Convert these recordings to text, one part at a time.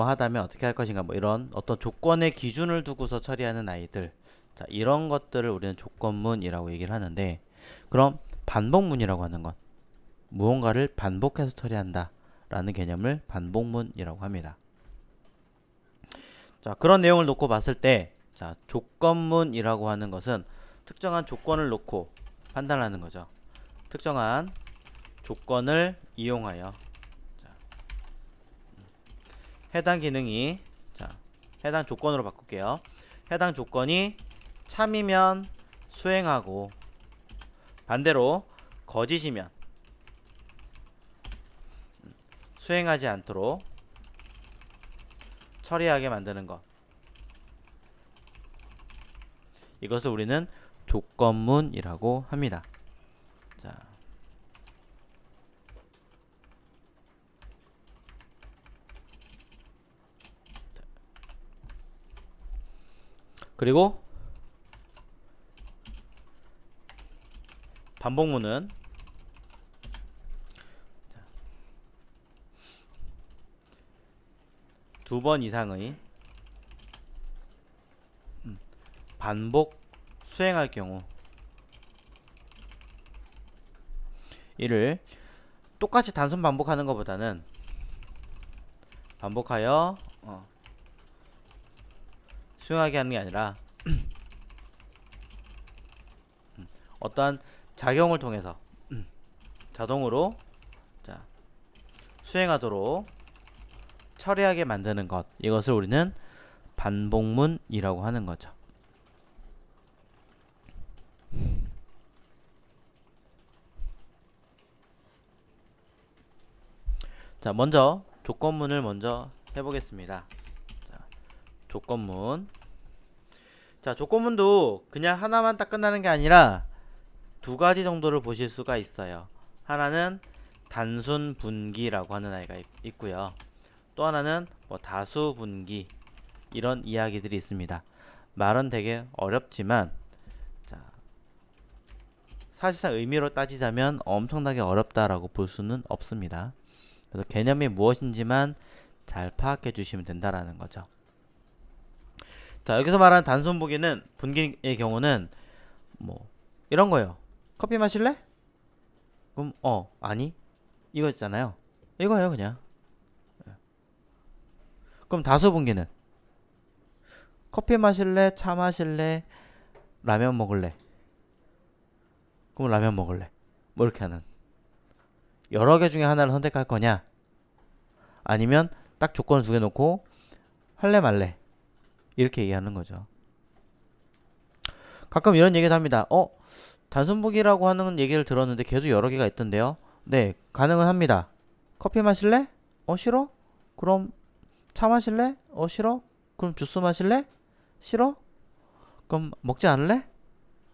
하다면 어떻게 할 것인가, 뭐 이런 어떤 조건의 기준을 두고서 처리하는 아이들, 자, 이런 것들을 우리는 조건문이라고 얘기를 하는데, 그럼 반복문이라고 하는 건 무언가를 반복해서 처리한다 라는 개념을 반복문이라고 합니다. 자, 그런 내용을 놓고 봤을 때, 자, 조건문이라고 하는 것은 특정한 조건을 놓고 판단하는 거죠. 특정한 조건을 이용하여, 자, 해당 기능이, 자, 해당 조건으로 바꿀게요. 해당 조건이 참이면 수행하고, 반대로 거짓이면 수행하지 않도록 처리하게 만드는 것, 이것을 우리는 조건문이라고 합니다. 자, 그리고 반복문은 두 번 이상의 반복 수행할 경우, 이를 똑같이 단순 반복하는 것보다는 반복하여 수행하게 하는 게 아니라 어떠한 작용을 통해서 자동으로, 자, 수행하도록 처리하게 만드는 것, 이것을 우리는 반복문이라고 하는 거죠. 자, 먼저 조건문을 먼저 해보겠습니다. 자, 조건문. 자, 조건문도 그냥 하나만 딱 끝나는 게 아니라 두 가지 정도를 보실 수가 있어요. 하나는 단순 분기라고 하는 아이가 있고요. 또 하나는 뭐 다수 분기, 이런 이야기들이 있습니다. 말은 되게 어렵지만, 자, 사실상 의미로 따지자면 엄청나게 어렵다라고 볼 수는 없습니다. 그래서 개념이 무엇인지만 잘 파악해 주시면 된다라는 거죠. 자, 여기서 말하는 단순 분기의 경우는 뭐 이런 거예요. 커피 마실래? 그럼 아니, 이거 있잖아요. 이거예요, 그냥. 그럼 다수 분기는 커피 마실래? 차 마실래? 라면 먹을래? 그럼 라면 먹을래? 뭐 이렇게 하는, 여러 개 중에 하나를 선택할 거냐, 아니면 딱 조건을 두 개 놓고 할래 말래 이렇게 얘기하는 거죠. 가끔 이런 얘기도 합니다. 단순분기라고 하는 얘기를 들었는데 계속 여러 개가 있던데요. 네, 가능은 합니다. 커피 마실래? 싫어? 그럼 차 마실래? 싫어? 그럼 주스 마실래? 싫어? 그럼 먹지 않을래?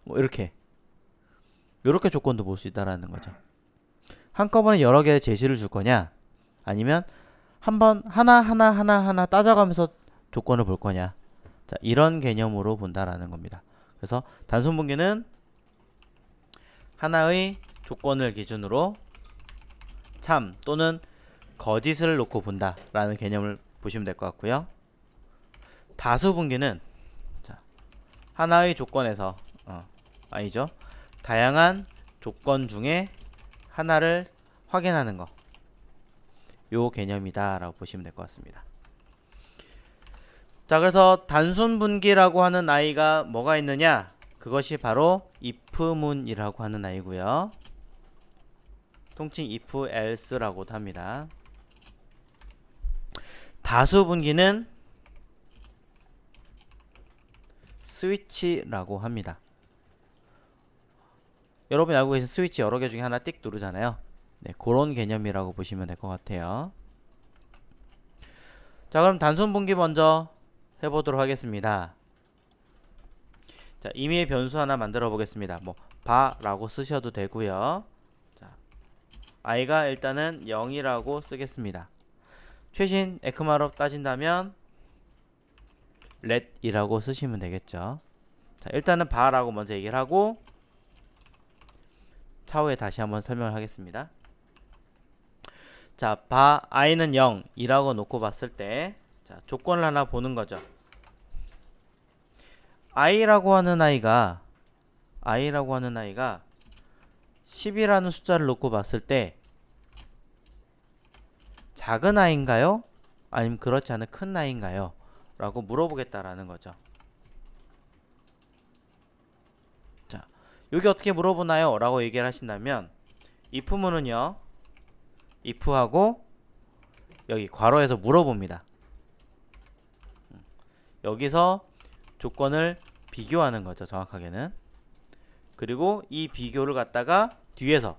뭐 이렇게 조건도 볼 수 있다라는 거죠. 한꺼번에 여러 개의 제시를 줄 거냐, 아니면 한번 하나 따져가면서 조건을 볼 거냐, 자, 이런 개념으로 본다라는 겁니다. 그래서 단순 분기는 하나의 조건을 기준으로 참 또는 거짓을 놓고 본다라는 개념을 보시면 될 것 같고요. 다수 분기는, 자, 하나의 조건에서 아니죠, 다양한 조건 중에 하나를 확인하는 거, 요 개념이다 라고 보시면 될 것 같습니다. 자, 그래서 단순 분기라고 하는 아이가 뭐가 있느냐, 그것이 바로 if문이라고 하는 아이고요. 통칭 if else라고도 합니다. 다수 분기는 스위치라고 합니다. 여러분 알고 계신 스위치 여러 개 중에 하나 띡 누르잖아요. 네, 그런 개념이라고 보시면 될 것 같아요. 자, 그럼 단순 분기 먼저 해보도록 하겠습니다. 자, 임의의 변수 하나 만들어 보겠습니다. 뭐 바라고 쓰셔도 되고요. 자, i가 일단은 0이라고 쓰겠습니다. 최신 에크마로 따진다면 let이라고 쓰시면 되겠죠. 자, 일단은 바라고 먼저 얘기를 하고 차후에 다시 한번 설명을 하겠습니다. 자, i는 0이라고 놓고 봤을 때, 자, 조건을 하나 보는 거죠. i라고 하는 아이가 10이라는 숫자를 놓고 봤을 때 작은 i인가요? 아니면 그렇지 않은 큰 i인가요? 라고 물어보겠다라는 거죠. 자, 여기 어떻게 물어보나요? 라고 얘기를 하신다면 if문은요, if하고 여기 괄호에서 물어봅니다. 여기서 조건을 비교하는 거죠, 정확하게는. 그리고 이 비교를 갖다가 뒤에서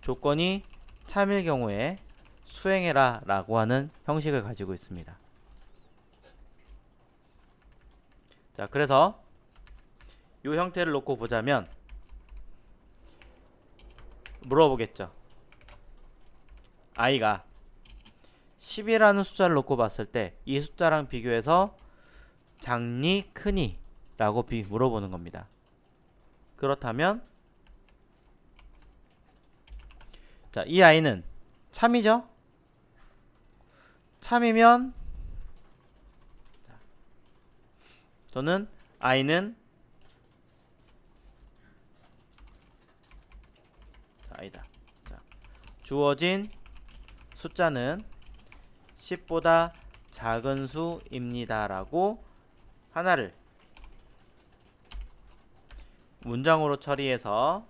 조건이 참일 경우에 수행해라 라고 하는 형식을 가지고 있습니다. 자, 그래서 이 형태를 놓고 보자면 물어보겠죠. i가 10이라는 숫자를 놓고 봤을 때 이 숫자랑 비교해서 작니 크니 라고 물어보는 겁니다. 그렇다면 자, 이 i는 참이죠? 참이면 저는 i는 i다. 자, 주어진 숫자는 10보다 작은 수입니다 라고 하나를 문장으로 처리해서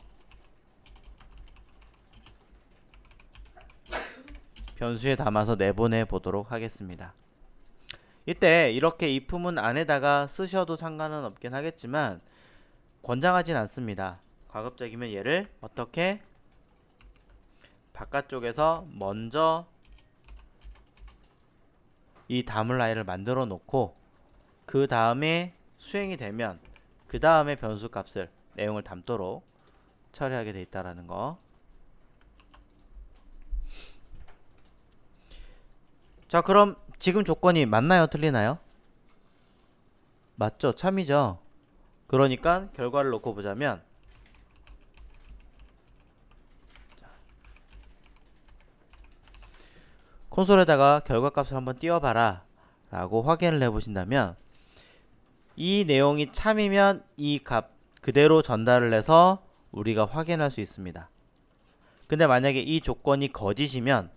변수에 담아서 내보내 보도록 하겠습니다. 이때 이렇게 if문 안에다가 쓰셔도 상관은 없긴 하겠지만 권장하진 않습니다. 가급적이면 얘를 어떻게 바깥쪽에서 먼저 이 담을 아이를 만들어 놓고 그 다음에 수행이 되면 그 다음에 변수 값을 내용을 담도록 처리하게 돼 있다라는 거. 자, 그럼 지금 조건이 맞나요? 틀리나요? 맞죠? 참이죠? 그러니까 결과를 놓고 보자면 콘솔에다가 결과값을 한번 띄워봐라 라고 확인을 해보신다면 이 내용이 참이면 이 값 그대로 전달을 해서 우리가 확인할 수 있습니다. 근데 만약에 이 조건이 거짓이면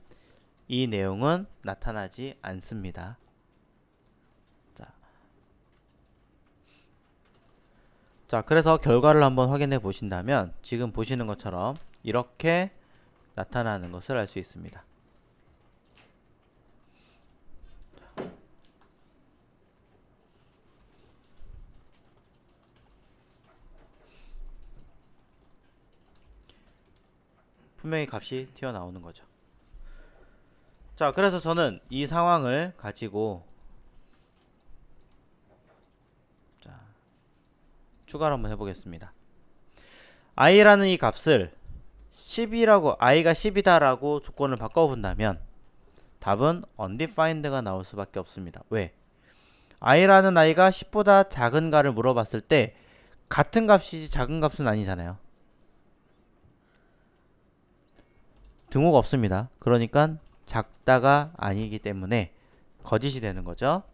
이 내용은 나타나지 않습니다. 자, 그래서 결과를 한번 확인해 보신다면 지금 보시는 것처럼 이렇게 나타나는 것을 알 수 있습니다. 분명히 값이 튀어나오는 거죠. 자, 그래서 저는 이 상황을 가지고 추가를 한번 해보겠습니다. i라는 이 값을 10이라고 i가 10이다 라고 조건을 바꿔본다면 답은 undefined가 나올 수밖에 없습니다. 왜? i라는 i가 10보다 작은가를 물어봤을 때 같은 값이지 작은 값은 아니잖아요. 등호가 없습니다. 그러니까 작다가 아니기 때문에 거짓이 되는 거죠.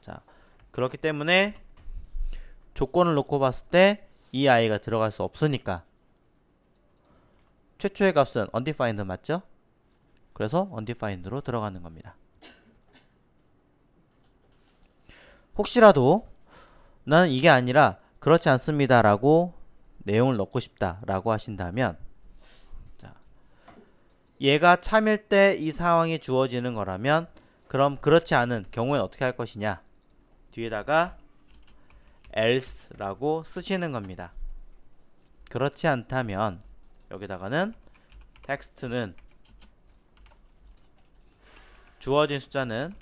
자, 그렇기 때문에 조건을 놓고 봤을 때 이 i가 들어갈 수 없으니까 최초의 값은 undefined 맞죠? 그래서 undefined로 들어가는 겁니다. 혹시라도 나는 이게 아니라 그렇지 않습니다 라고 내용을 넣고 싶다 라고 하신다면 자, 얘가 참일 때 이 상황이 주어지는 거라면 그럼 그렇지 않은 경우엔 어떻게 할 것이냐, 뒤에다가 else 라고 쓰시는 겁니다. 그렇지 않다면 여기다가는 텍스트는 주어진 숫자는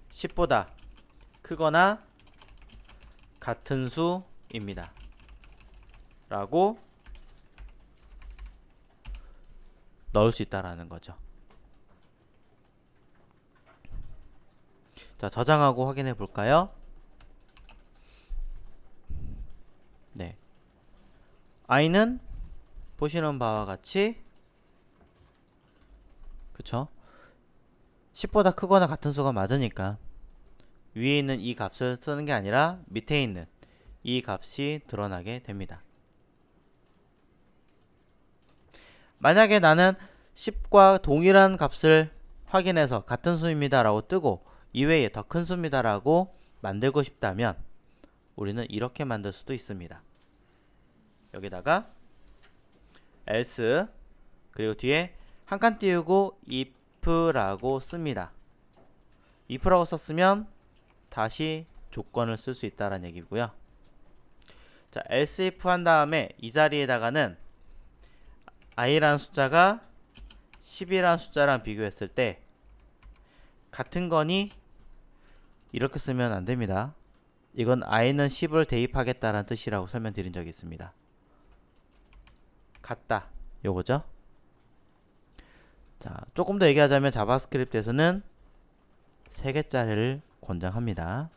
10보다 크거나 같은 수입니다 라고 넣을 수 있다라는 거죠. 자, 저장하고 확인해 볼까요? 네, i는 보시는 바와 같이 그쵸? 10보다 크거나 같은 수가 맞으니까 위에 있는 이 값을 쓰는 게 아니라 밑에 있는 이 값이 드러나게 됩니다. 만약에 나는 10과 동일한 값을 확인해서 같은 수입니다 라고 뜨고 이외에 더 큰 수입니다 라고 만들고 싶다면 우리는 이렇게 만들 수도 있습니다. 여기다가 else 그리고 뒤에 한 칸 띄우고 if라고 씁니다. if라고 썼으면 다시 조건을 쓸 수 있다는 얘기고요. 자, else if 한 다음에 이 자리에다가는 i라는 숫자가 10이라는 숫자랑 비교했을 때 같은 거니 이렇게 쓰면 안 됩니다. 이건 i는 10을 대입하겠다라는 뜻이라고 설명드린 적이 있습니다. 같다. 요거죠. 자, 조금 더 얘기하자면 자바스크립트에서는 3개짜리를 권장합니다.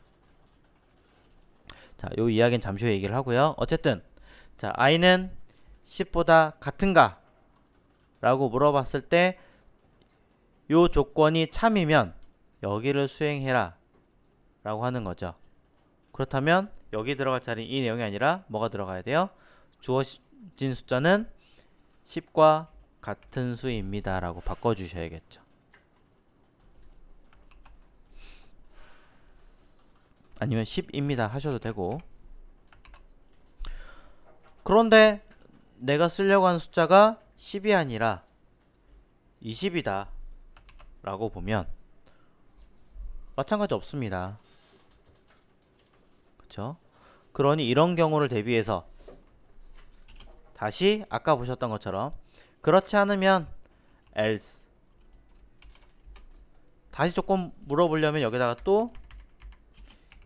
자, 요 이야기는 잠시 후에 얘기를 하고요. 어쨌든 자, i는 10보다 같은가? 라고 물어봤을 때 요 조건이 참이면 여기를 수행해라 라고 하는 거죠. 그렇다면 여기 들어갈 자리는 이 내용이 아니라 뭐가 들어가야 돼요? 주어진 숫자는 10과 같은 수입니다 라고 바꿔주셔야겠죠. 아니면 10입니다 하셔도 되고. 그런데 내가 쓰려고 하는 숫자가 10이 아니라 20이다 라고 보면 마찬가지 없습니다. 그쵸? 그러니 이런 경우를 대비해서 다시 아까 보셨던 것처럼 그렇지 않으면 else 다시 조건 물어보려면 여기다가 또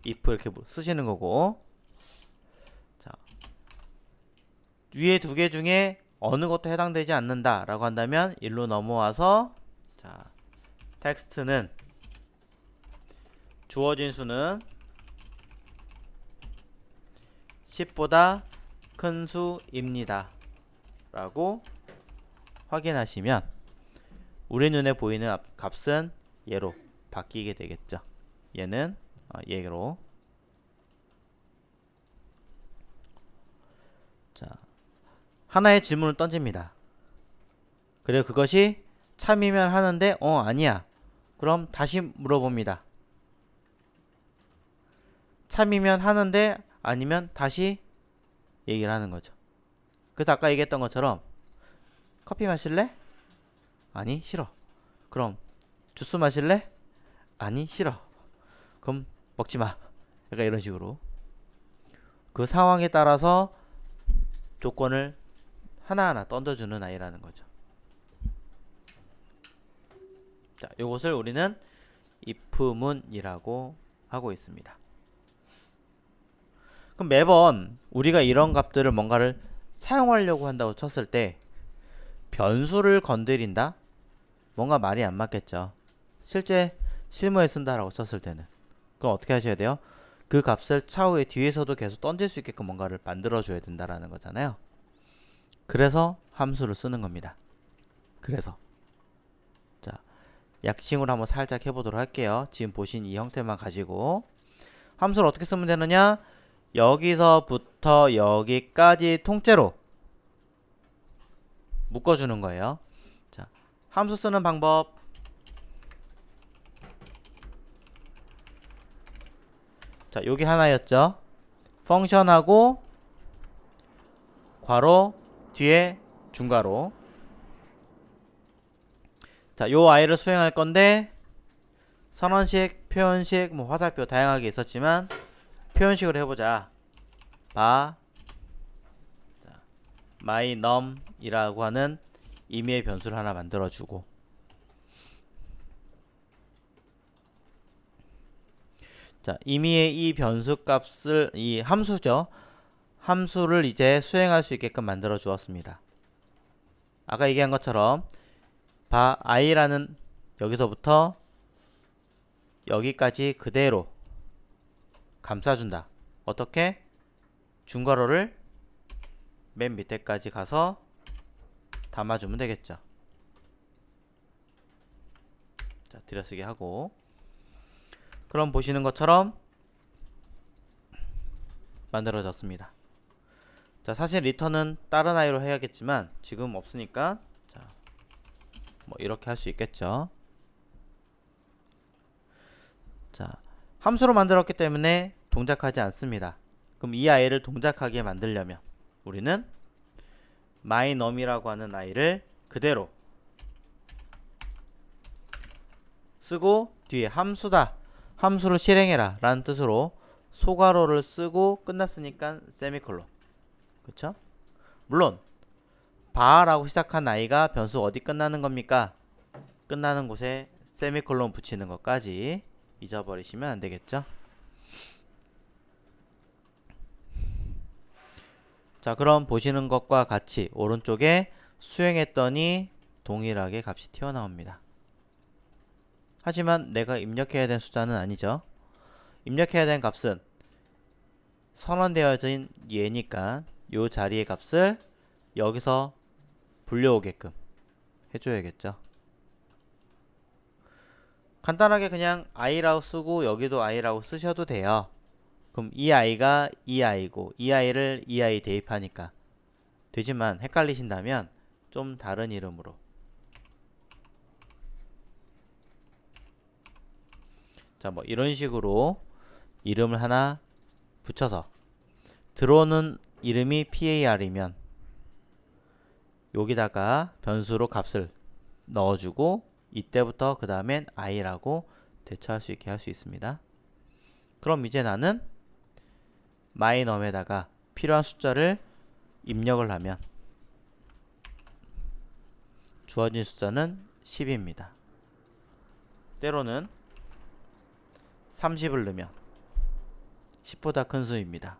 if 이렇게 쓰시는 거고. 자, 위에 두 개 중에 어느 것도 해당되지 않는다 라고 한다면 일로 넘어와서 자, 텍스트는 주어진 수는 10보다 큰 수입니다 라고 확인하시면 우리 눈에 보이는 값은 얘로 바뀌게 되겠죠. 얘는 얘로. 자, 하나의 질문을 던집니다. 그리고 그것이 참이면 하는데 아니야. 그럼 다시 물어봅니다. 참이면 하는데 아니면 다시 얘기를 하는 거죠. 그래서 아까 얘기했던 것처럼 커피 마실래? 아니 싫어. 그럼 주스 마실래? 아니 싫어. 그럼 먹지마. 약간 이런 식으로 그 상황에 따라서 조건을 하나하나 던져주는 아이라는 거죠. 자, 요것을 우리는 if문이라고 하고 있습니다. 그럼 매번 우리가 이런 값들을 뭔가를 사용하려고 한다고 쳤을 때 변수를 건드린다? 뭔가 말이 안 맞겠죠. 실제 실무에 쓴다라고 쳤을 때는 그럼 어떻게 하셔야 돼요? 그 값을 차후에 뒤에서도 계속 던질 수 있게끔 뭔가를 만들어 줘야 된다라는 거잖아요. 그래서 함수를 쓰는 겁니다. 그래서 자, 약식으로 한번 살짝 해보도록 할게요. 지금 보신 이 형태만 가지고 함수를 어떻게 쓰면 되느냐? 여기서부터 여기까지 통째로 묶어주는 거예요. 자, 함수 쓰는 방법. 자, 여기 하나였죠. 펑션하고 괄호 뒤에 중괄호. 자, 요 아이를 수행할 건데 선언식, 표현식, 뭐 화살표 다양하게 있었지만 표현식으로 해보자. my num이라고 하는 임의의 변수를 하나 만들어주고 자, 임의의 이 변수 값을 이 함수죠. 함수를 이제 수행할 수 있게끔 만들어 주었습니다. 아까 얘기한 것처럼 i라는 여기서부터 여기까지 그대로 감싸준다. 어떻게? 중괄호를 맨 밑에까지 가서 담아주면 되겠죠. 자, 들여쓰기 하고. 그럼 보시는 것처럼 만들어졌습니다. 자, 사실 리턴은 다른 i로 해야겠지만 지금 없으니까 자, 뭐 이렇게 할 수 있겠죠. 자, 함수로 만들었기 때문에 동작하지 않습니다. 그럼 이 i를 동작하게 만들려면 우리는 myNum이라고 하는 i를 그대로 쓰고 뒤에 함수다, 함수를 실행해라 라는 뜻으로 소괄호를 쓰고 끝났으니까 세미콜론. 그쵸? 물론 바라고 시작한 i가 변수 어디 끝나는 겁니까? 끝나는 곳에 세미콜론 붙이는 것까지 잊어버리시면 안 되겠죠? 자, 그럼 보시는 것과 같이 오른쪽에 수행했더니 동일하게 값이 튀어나옵니다. 하지만 내가 입력해야 된 숫자는 아니죠. 입력해야 된 값은 선언되어진 얘니까 요 자리의 값을 여기서 불려오게끔 해줘야겠죠. 간단하게 그냥 i라고 쓰고 여기도 i라고 쓰셔도 돼요. 그럼 이 i가 이 i고 이 i를 이 i 대입하니까 되지만 헷갈리신다면 좀 다른 이름으로 자, 뭐 이런 식으로 이름을 하나 붙여서 들어오는 이름이 PAR이면 여기다가 변수로 값을 넣어주고 이때부터 그 다음엔 i라고 대처할 수 있게 할 수 있습니다. 그럼 이제 나는 myNum에다가 필요한 숫자를 입력을 하면 주어진 숫자는 10입니다. 때로는 30을 넣으면 10보다 큰 수입니다.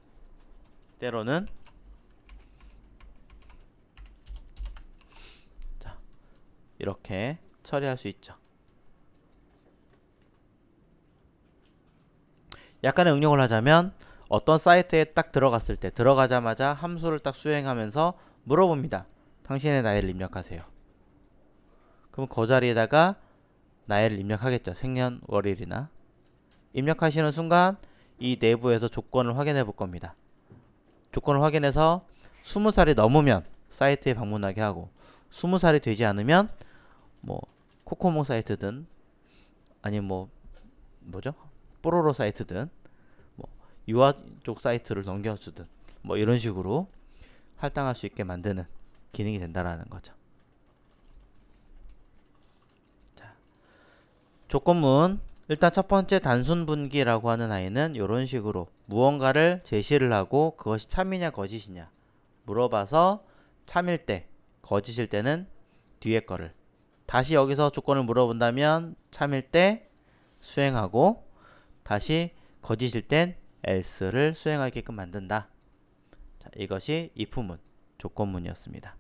때로는 자, 이렇게 처리할 수 있죠. 약간의 응용을 하자면 어떤 사이트에 딱 들어갔을 때 들어가자마자 함수를 딱 수행하면서 물어봅니다. 당신의 나이를 입력하세요. 그럼 그 자리에다가 나이를 입력하겠죠. 생년월일이나. 입력하시는 순간 이 내부에서 조건을 확인해 볼 겁니다. 조건을 확인해서 20살이 넘으면 사이트에 방문하게 하고 20살이 되지 않으면 뭐 코코몽 사이트든 아니면 뭐죠? 뽀로로 사이트든 뭐 유아 쪽 사이트를 넘겨주든 뭐 이런 식으로 할당할 수 있게 만드는 기능이 된다라는 거죠. 자, 조건문 일단 첫 번째 단순 분기라고 하는 아이는 이런 식으로 무언가를 제시를 하고 그것이 참이냐 거짓이냐 물어봐서 참일 때 거짓일 때는 뒤에 거를 다시 여기서 조건을 물어본다면 참일 때 수행하고 다시 거짓일 땐 else를 수행하게끔 만든다. 자, 이것이 if문 조건문이었습니다.